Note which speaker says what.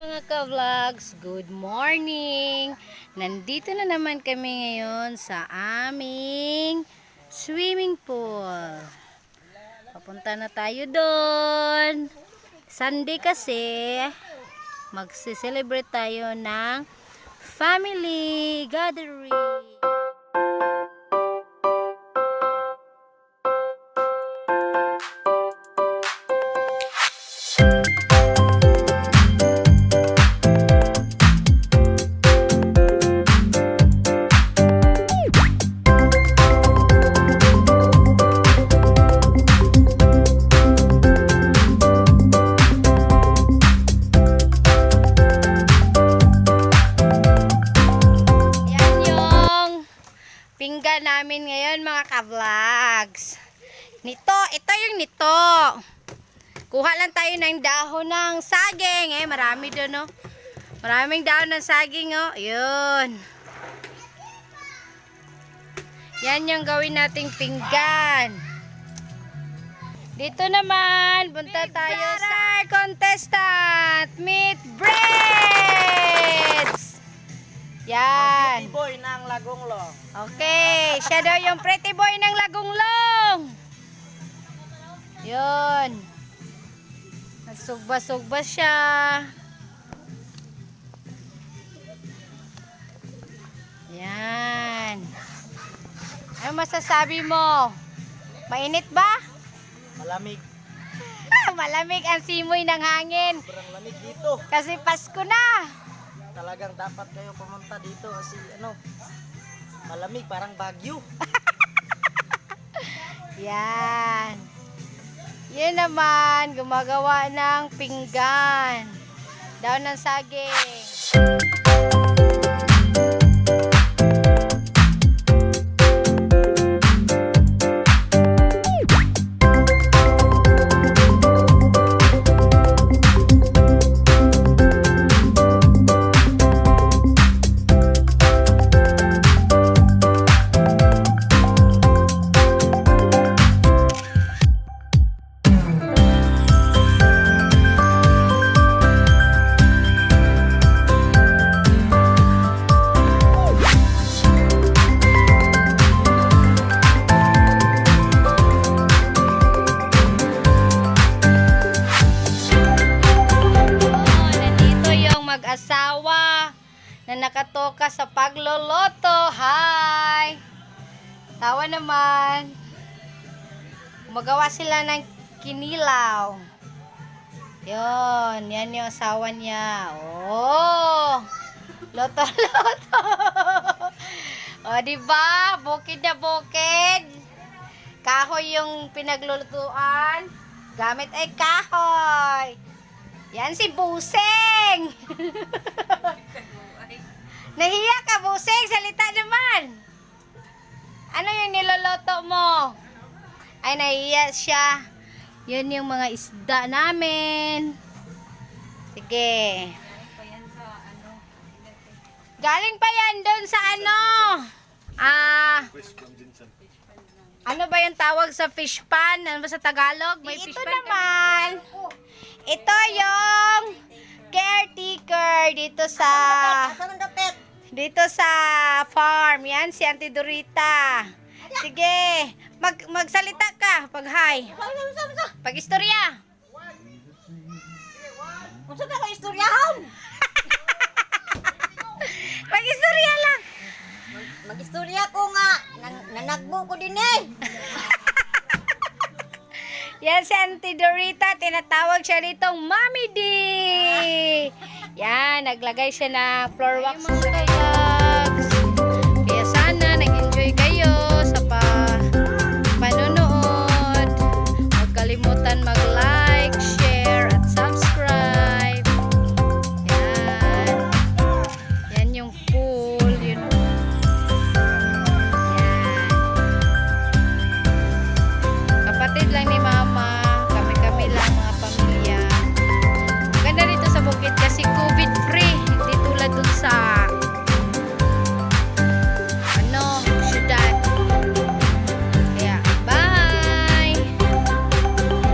Speaker 1: Mga ka-vlogs, good morning! Nandito na naman kami ngayon sa aming swimming pool. Papunta na tayo doon. Sunday kasi, magse-celebrate tayo ng family gathering. Pinggan namin ngayon mga ka-vlogs. Ito yung nito. Kuha lang tayo ng dahon ng saging. Marami doon, no? Maraming dahon ng saging, oh. Ayun. Yan yung gawin nating pinggan. Dito naman, punta tayo sa contestant. Meet Breads! Yan.
Speaker 2: Pretty boy ng Lagonglong.
Speaker 1: Okay, siya daw yung pretty boy ng Lagonglong. Yun. Nagsugba-sugba siya. Yan. Ano masasabi mo? Mainit ba?
Speaker 2: Malamig.
Speaker 1: Malamig ang simoy ng hangin.
Speaker 2: Sobrang lamig dito.
Speaker 1: Kasi Pasko na.
Speaker 2: Talagang dapat kayo pumunta dito kasi malamig, parang Baguio.
Speaker 1: Yan. Yan naman, gumagawa ng pinggan. Daon ng saging. Asawa na nakatoka sa pagloloto. Hi! Tawa naman. Gumagawa sila ng kinilaw. Yun. Yan yung asawa niya. Oh! Loto-loto. O, diba? Bukid na bukid. Kahoy yung pinaglulutuan. Gamit ay kahoy. Yan si Buseng. Nahiya ka, Buseng. Salita naman. Ano yung niloloto mo? Ay, nahiya siya. Yun yung mga isda namin. Sige. Galing pa yan doon sa ano? Ano ba yung tawag sa fish pan? Ano ba sa Tagalog? May fish pan naman. Ito yung caretaker dito sa farm. Yan si Auntie Dorita. Sige, magsalita ka pag hi. Pag istorya.
Speaker 3: Unsa ka istoryahan?
Speaker 1: Pag istorya lang.
Speaker 3: Mag-istorya ko nga, nanagbo ko din eh.
Speaker 1: Yan si Auntie Dorita, tinatawag siya ditong Mommy D. Yan, naglagay siya ng floor wax.